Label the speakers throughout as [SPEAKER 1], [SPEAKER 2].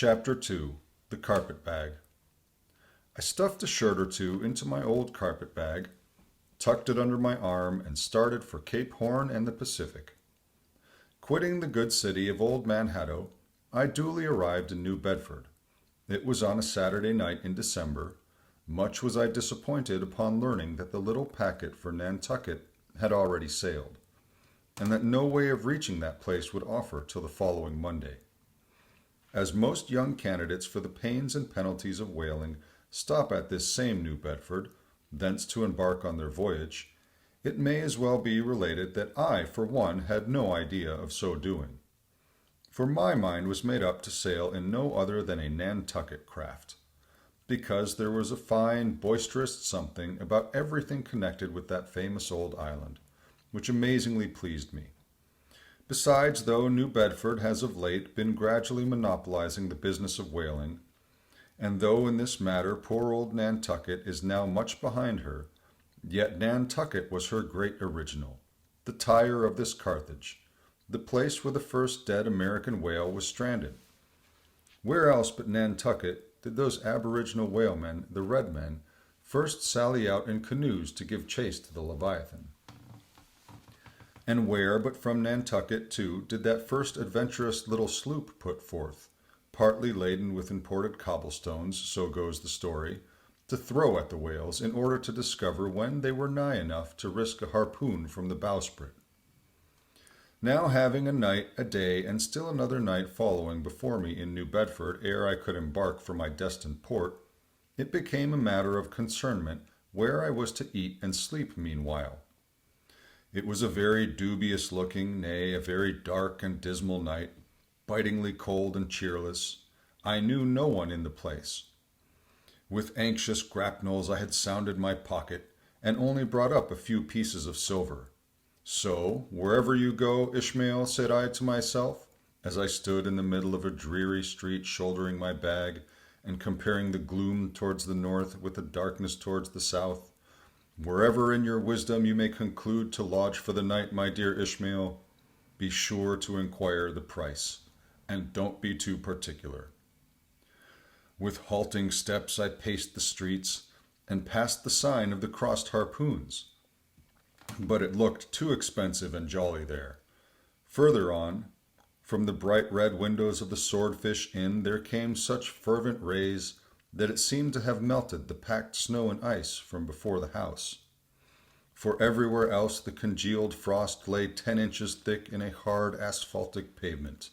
[SPEAKER 1] Chapter 2 The Carpet Bag. I stuffed a shirt or two into my old carpet bag, tucked it under my arm, and started for Cape Horn and the Pacific. Quitting the good city of Old Manhattan, I duly arrived in New Bedford. It was on a Saturday night in December. Much was I disappointed upon learning that the little packet for Nantucket had already sailed, and that no way of reaching that place would offer till the following Monday. As most young candidates for the pains and penalties of whaling stop at this same New Bedford, thence to embark on their voyage, it may as well be related that I, for one, had no idea of so doing. For my mind was made up to sail in no other than a Nantucket craft, because there was a fine, boisterous something about everything connected with that famous old island, which amazingly pleased me. Besides, though New Bedford has of late been gradually monopolizing the business of whaling, and though in this matter poor old Nantucket is now much behind her, yet Nantucket was her great original, the Tyre of this Carthage, the place where the first dead American whale was stranded. Where else but Nantucket did those aboriginal whalemen, the Red Men, first sally out in canoes to give chase to the Leviathan? And where but from Nantucket, too, did that first adventurous little sloop put forth, partly laden with imported cobblestones, so goes the story, to throw at the whales in order to discover when they were nigh enough to risk a harpoon from the bowsprit. Now having a night, a day, and still another night following before me in New Bedford ere I could embark for my destined port, it became a matter of concernment where I was to eat and sleep meanwhile. It was a very dubious-looking, nay, a very dark and dismal night, bitingly cold and cheerless. I knew no one in the place. With anxious grapnels I had sounded my pocket, and only brought up a few pieces of silver. So, wherever you go, Ishmael, said I to myself, as I stood in the middle of a dreary street shouldering my bag, and comparing the gloom towards the north with the darkness towards the south, wherever in your wisdom you may conclude to lodge for the night, my dear Ishmael, be sure to inquire the price, and don't be too particular. With halting steps I paced the streets, and passed the sign of the crossed harpoons, but it looked too expensive and jolly there. Further on, from the bright red windows of the Swordfish Inn there came such fervent rays that it seemed to have melted the packed snow and ice from before the house. For everywhere else the congealed frost lay 10 inches thick in a hard asphaltic pavement,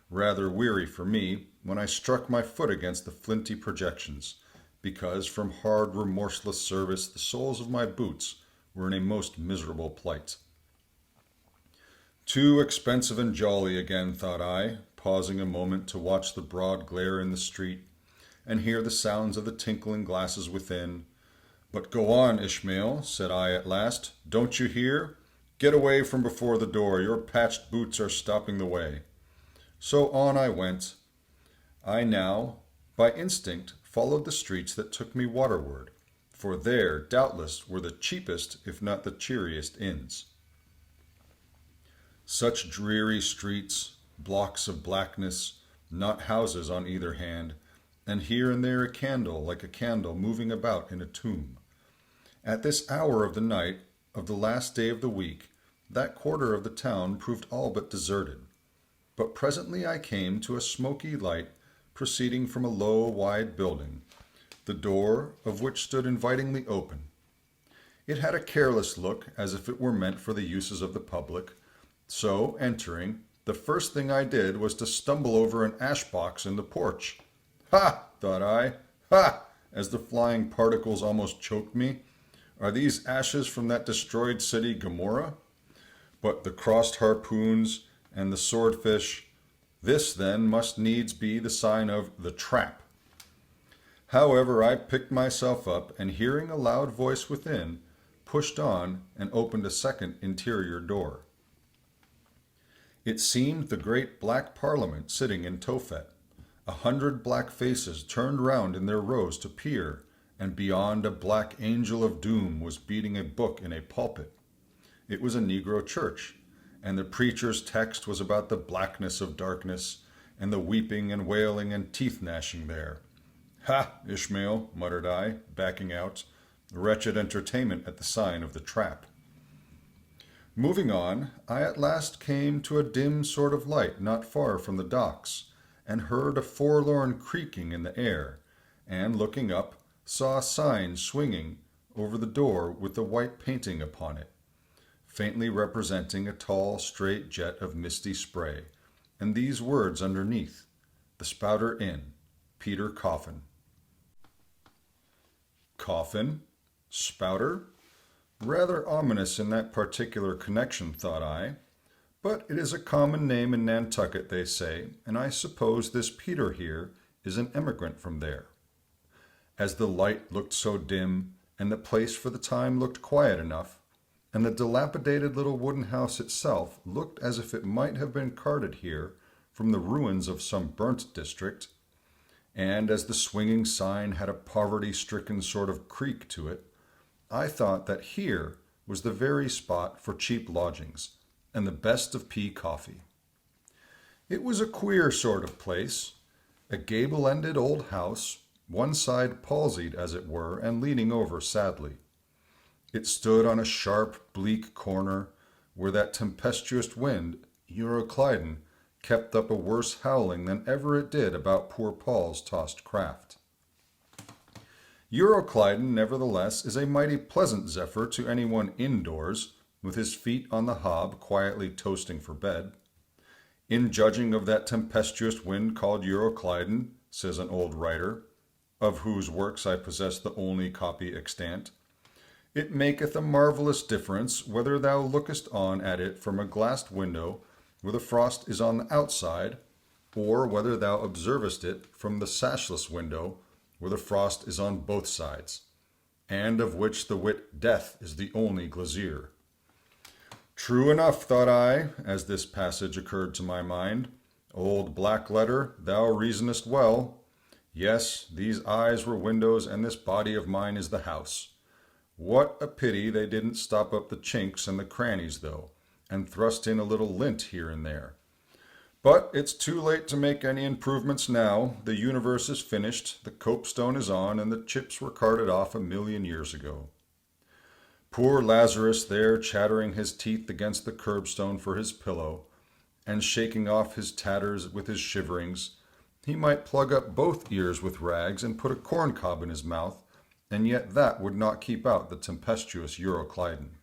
[SPEAKER 1] rather weary for me when I struck my foot against the flinty projections, because from hard remorseless service the soles of my boots were in a most miserable plight. Too expensive and jolly again, thought I, pausing a moment to watch the broad glare in the street, and hear the sounds of the tinkling glasses within. But go on, Ishmael, said I at last. Don't you hear? Get away from before the door. Your patched boots are stopping the way. So on I went. I now, by instinct, followed the streets that took me waterward, for there, doubtless, were the cheapest, if not the cheeriest, inns. Such dreary streets, blocks of blackness, not houses on either hand, and here and there a candle like a candle moving about in a tomb. At this hour of the night of the last day of the week, that quarter of the town proved all but deserted. But presently I came to a smoky light proceeding from a low, wide building, the door of which stood invitingly open. It had a careless look, as if it were meant for the uses of the public. So, entering, the first thing I did was to stumble over an ash-box in the porch. Ha! thought I. Ha! As the flying particles almost choked me. Are these ashes from that destroyed city, Gomorrah? But the crossed harpoons and the swordfish, this then must needs be the sign of the trap. However, I picked myself up, and hearing a loud voice within, pushed on and opened a second interior door. It seemed the great black Parliament sitting in Tophet. 100 black faces turned round in their rows to peer, and beyond a black angel of doom was beating a book in a pulpit. It was a Negro church, and the preacher's text was about the blackness of darkness, and the weeping and wailing and teeth gnashing there. Ha, Ishmael, muttered I, backing out. Wretched entertainment at the sign of the trap. Moving on, I at last came to a dim sort of light not far from the docks, and heard a forlorn creaking in the air, and looking up, saw a sign swinging over the door with the white painting upon it, faintly representing a tall, straight jet of misty spray, and these words underneath: The Spouter Inn, Peter Coffin. Coffin? Spouter? Rather ominous in that particular connection, thought I. But it is a common name in Nantucket, they say, and I suppose this Peter here is an emigrant from there. As the light looked so dim, and the place for the time looked quiet enough, and the dilapidated little wooden house itself looked as if it might have been carted here from the ruins of some burnt district, and as the swinging sign had a poverty-stricken sort of creak to it, I thought that here was the very spot for cheap lodgings and the best of pea coffee. It was a queer sort of place, a gable-ended old house, one side palsied, as it were, and leaning over sadly. It stood on a sharp, bleak corner where that tempestuous wind, Euroclydon, kept up a worse howling than ever it did about poor Paul's tossed craft. Euroclydon, nevertheless, is a mighty pleasant zephyr to anyone indoors, with his feet on the hob quietly toasting for bed. In judging of that tempestuous wind called Euroclydon, says an old writer, of whose works I possess the only copy extant, it maketh a marvellous difference whether thou lookest on at it from a glassed window where the frost is on the outside, or whether thou observest it from the sashless window where the frost is on both sides, and of which the wit Death is the only glazier. True enough, thought I, as this passage occurred to my mind. Old black letter, thou reasonest well. Yes, these eyes were windows, and this body of mine is the house. What a pity they didn't stop up the chinks and the crannies, though, and thrust in a little lint here and there. But it's too late to make any improvements now. The universe is finished, the copestone is on, and the chips were carted off 1,000,000 years ago. Poor Lazarus there, chattering his teeth against the curbstone for his pillow, and shaking off his tatters with his shiverings, he might plug up both ears with rags and put a corncob in his mouth, and yet that would not keep out the tempestuous Euroclydon.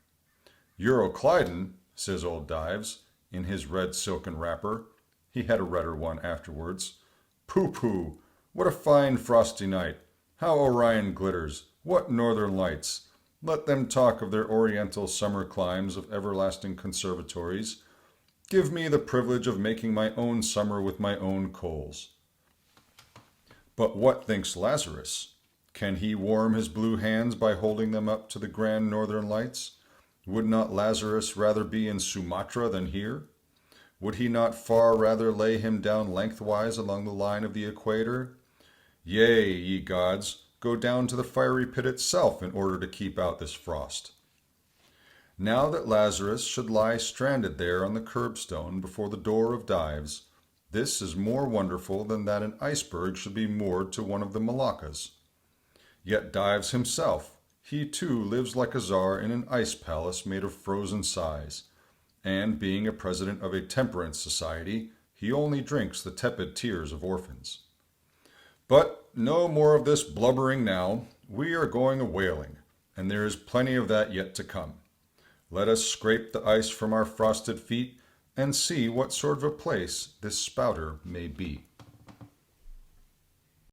[SPEAKER 1] Euroclydon, says old Dives, in his red silken wrapper. He had a redder one afterwards. Pooh-pooh! What a fine frosty night! How Orion glitters! What northern lights! Let them talk of their oriental summer climes of everlasting conservatories. Give me the privilege of making my own summer with my own coals. But what thinks Lazarus? Can he warm his blue hands by holding them up to the grand northern lights? Would not Lazarus rather be in Sumatra than here? Would he not far rather lay him down lengthwise along the line of the equator? Yea, ye gods, go down to the fiery pit itself in order to keep out this frost. Now that Lazarus should lie stranded there on the curbstone before the door of Dives, this is more wonderful than that an iceberg should be moored to one of the Moluccas. Yet Dives himself, he too lives like a czar in an ice palace made of frozen sighs, and being a president of a temperance society, he only drinks the tepid tears of orphans. But no more of this blubbering now. We are going a whaling, and there is plenty of that yet to come. Let us scrape the ice from our frosted feet and see what sort of a place this spouter may be.